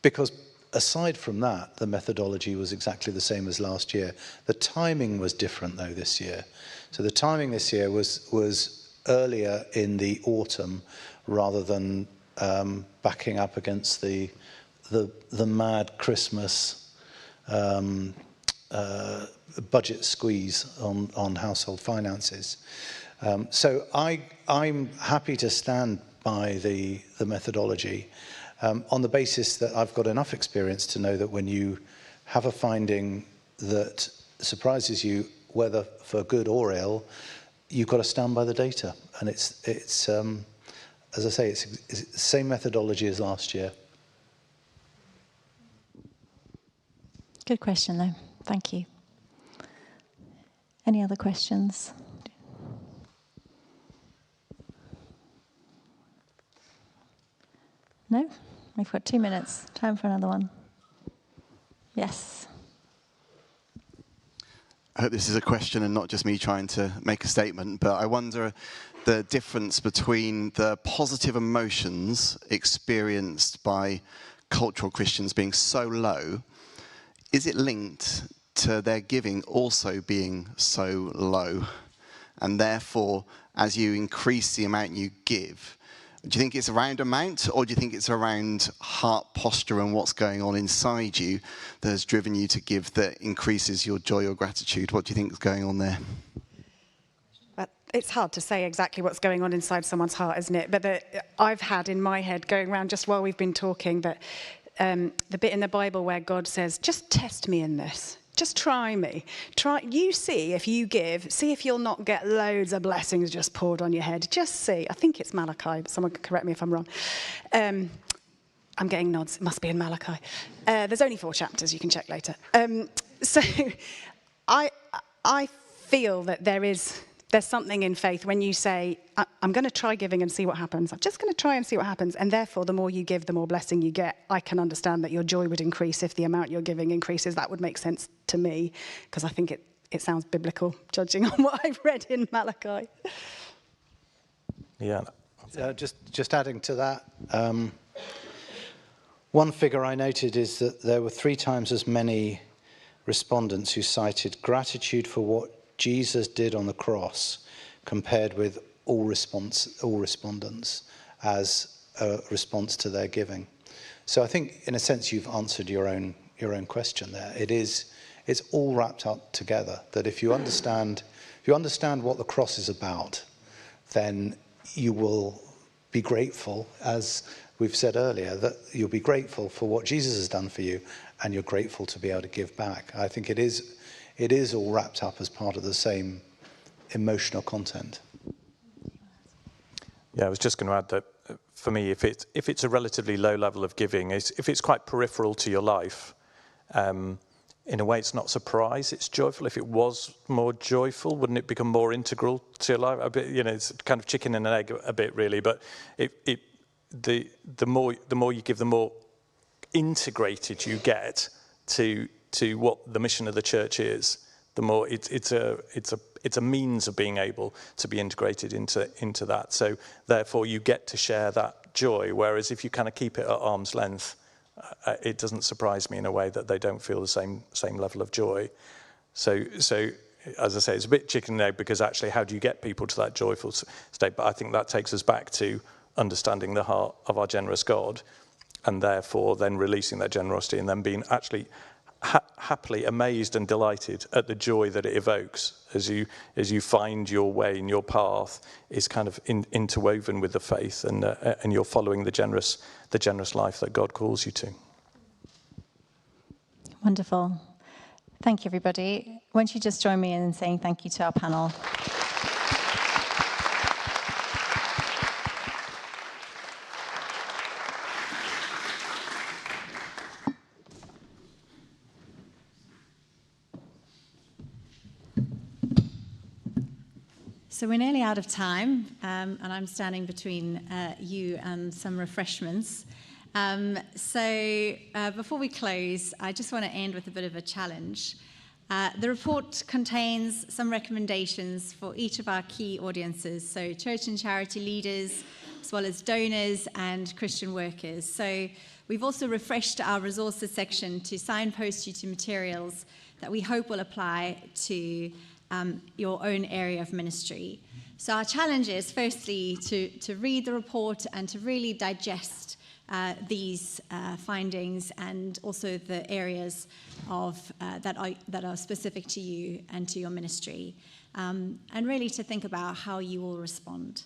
Because aside from that, the methodology was exactly the same as last year. The timing was different though this year. So the timing this year was earlier in the autumn rather than backing up against the mad Christmas budget squeeze on household finances. So I'm happy to stand by the methodology on the basis that I've got enough experience to know that when you have a finding that surprises you, whether for good or ill, you've got to stand by the data. And it's as I say, it's the same methodology as last year. Good question, though. Thank you. Any other questions? No? We've got 2 minutes. Time for another one. Yes. I hope this is a question and not just me trying to make a statement, but I wonder the difference between the positive emotions experienced by cultural Christians being so low. Is it linked to their giving also being so low? And therefore, as you increase the amount you give, do you think it's around amount, or do you think it's around heart posture and what's going on inside you that has driven you to give that increases your joy or gratitude? What do you think is going on there? It's hard to say exactly what's going on inside someone's heart, isn't it? But I've had in my head going around just while we've been talking that the bit in the Bible where God says, just test me in this. Just try me. You see if you give, see if you'll not get loads of blessings just poured on your head. Just see. I think it's Malachi, but someone can correct me if I'm wrong. I'm getting nods. It must be in Malachi. There's only 4 chapters. You can check later. So I feel that there's something in faith when you say, I'm going to try giving and see what happens. I'm just going to try and see what happens. And therefore, the more you give, the more blessing you get. I can understand that your joy would increase if the amount you're giving increases. That would make sense to me, because I think it sounds biblical, judging on what I've read in Malachi. Yeah. Just adding to that, one figure I noted is that there were 3 times as many respondents who cited gratitude for what Jesus did on the cross compared with all respondents as a response to their giving. So I think in a sense you've answered your own question there. It's all wrapped up together, that if you understand what the cross is about, then you will be grateful, as we've said earlier, that you'll be grateful for what Jesus has done for you, and you're grateful to be able to give back. I think it is all wrapped up as part of the same emotional content. Yeah, I was just going to add that for me, if it's a relatively low level of giving, if it's quite peripheral to your life, in a way it's not a surprise, it's joyful. If it was more joyful, wouldn't it become more integral to your life? A bit, it's kind of chicken and an egg a bit, really. But the more you give, the more integrated you get to what the mission of the church is. The more it's a means of being able to be integrated into that. So therefore, you get to share that joy. Whereas if you kind of keep it at arm's length, it doesn't surprise me in a way that they don't feel the same level of joy. So as I say, it's a bit chicken and egg, because actually, how do you get people to that joyful state? But I think that takes us back to understanding the heart of our generous God, and therefore then releasing that generosity, and then being actually happily amazed and delighted at the joy that it evokes as you find your way in your path is kind of interwoven with the faith, and you're following the generous life that God calls you to. Wonderful. Thank you, everybody. Won't you just join me in saying thank you to our panel? So we're nearly out of time, and I'm standing between you and some refreshments. Before we close, I just want to end with a bit of a challenge. The report contains some recommendations for each of our key audiences, so church and charity leaders, as well as donors and Christian workers. So we've also refreshed our resources section to signpost you to materials that we hope will apply to your own area of ministry. So our challenge is firstly to read the report and to really digest these findings and also the areas of that are specific to you and to your ministry, and really to think about how you will respond.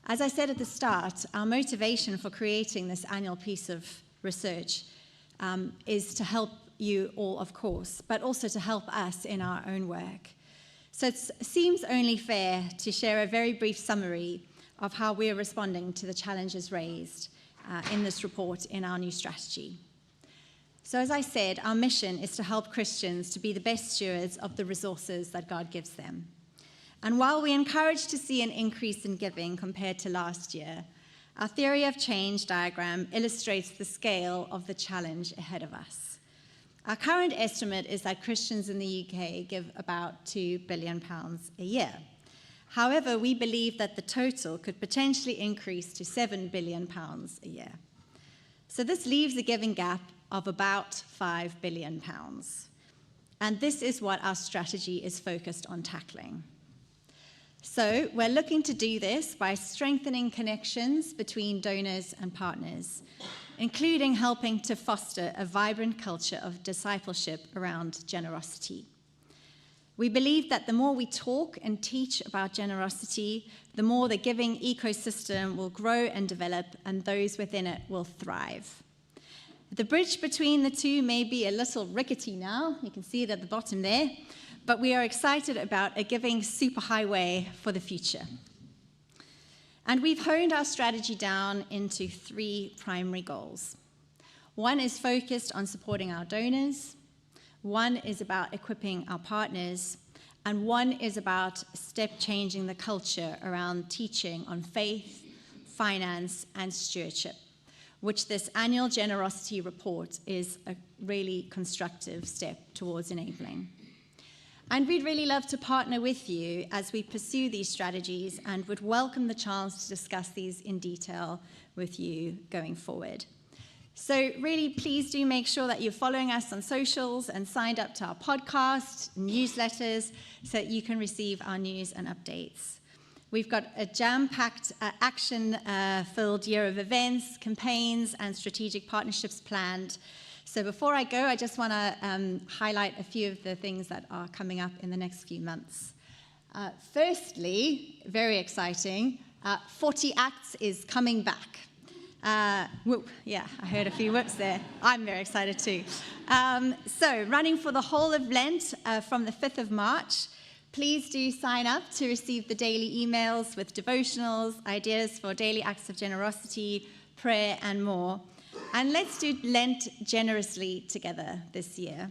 As I said at the start, our motivation for creating this annual piece of research is to help you all, of course, but also to help us in our own work. So it seems only fair to share a very brief summary of how we're responding to the challenges raised in this report in our new strategy. So as I said, our mission is to help Christians to be the best stewards of the resources that God gives them. And while we're encouraged to see an increase in giving compared to last year, our theory of change diagram illustrates the scale of the challenge ahead of us. Our current estimate is that Christians in the UK give about £2 billion a year. However, we believe that the total could potentially increase to £7 billion a year. So this leaves a giving gap of about £5 billion. And this is what our strategy is focused on tackling. So we're looking to do this by strengthening connections between donors and partners, including helping to foster a vibrant culture of discipleship around generosity. We believe that the more we talk and teach about generosity, the more the giving ecosystem will grow and develop, and those within it will thrive. The bridge between the two may be a little rickety now. You can see it at the bottom there. But we are excited about a giving superhighway for the future. And we've honed our strategy down into 3 primary goals. One is focused on supporting our donors. One is about equipping our partners. And one is about step-changing the culture around teaching on faith, finance, and stewardship, which this annual generosity report is a really constructive step towards enabling. And we'd really love to partner with you as we pursue these strategies and would welcome the chance to discuss these in detail with you going forward. So really, please do make sure that you're following us on socials and signed up to our podcast, newsletters, so that you can receive our news and updates. We've got a jam-packed, action-filled year of events, campaigns, and strategic partnerships planned. So before I go, I just want to highlight a few of the things that are coming up in the next few months. Firstly, very exciting, 40 Acts is coming back. Whoop, yeah, I heard a few whoops there. I'm very excited too. So running for the whole of Lent from the 5th of March, please do sign up to receive the daily emails with devotionals, ideas for daily acts of generosity, prayer, and more. And let's do Lent generously together this year.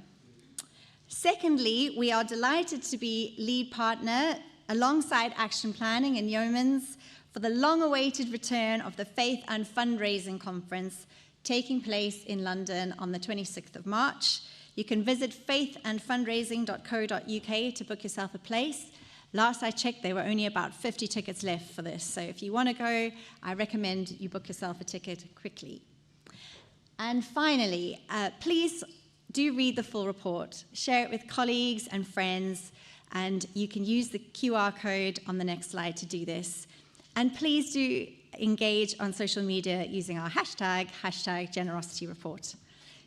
Secondly, we are delighted to be lead partner alongside Action Planning and Yeomans for the long-awaited return of the Faith and Fundraising Conference taking place in London on the 26th of March. You can visit faithandfundraising.co.uk to book yourself a place. Last I checked, there were only about 50 tickets left for this. So if you want to go, I recommend you book yourself a ticket quickly. And finally, please do read the full report. Share it with colleagues and friends, and you can use the QR code on the next slide to do this. And please do engage on social media using our hashtag #GenerityReport.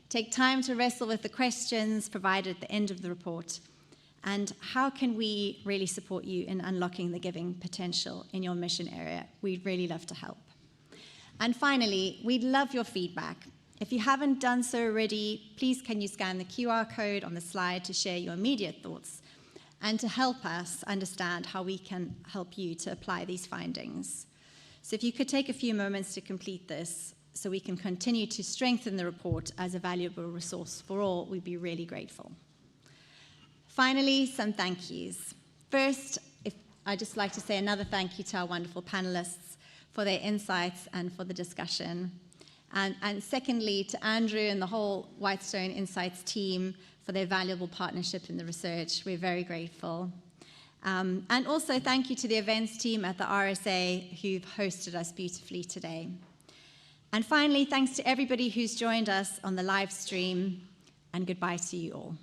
Take time to wrestle with the questions provided at the end of the report. And how can we really support you in unlocking the giving potential in your mission area? We'd really love to help. And finally, we'd love your feedback. If you haven't done so already, please can you scan the QR code on the slide to share your immediate thoughts and to help us understand how we can help you to apply these findings. So if you could take a few moments to complete this so we can continue to strengthen the report as a valuable resource for all, we'd be really grateful. Finally, some thank yous. First, I'd just like to say another thank you to our wonderful panelists for their insights and for the discussion. And secondly, to Andrew and the whole Whitestone Insights team for their valuable partnership in the research. We're very grateful. And also thank you to the events team at the RSA who've hosted us beautifully today. And finally, thanks to everybody who's joined us on the live stream, and goodbye to you all.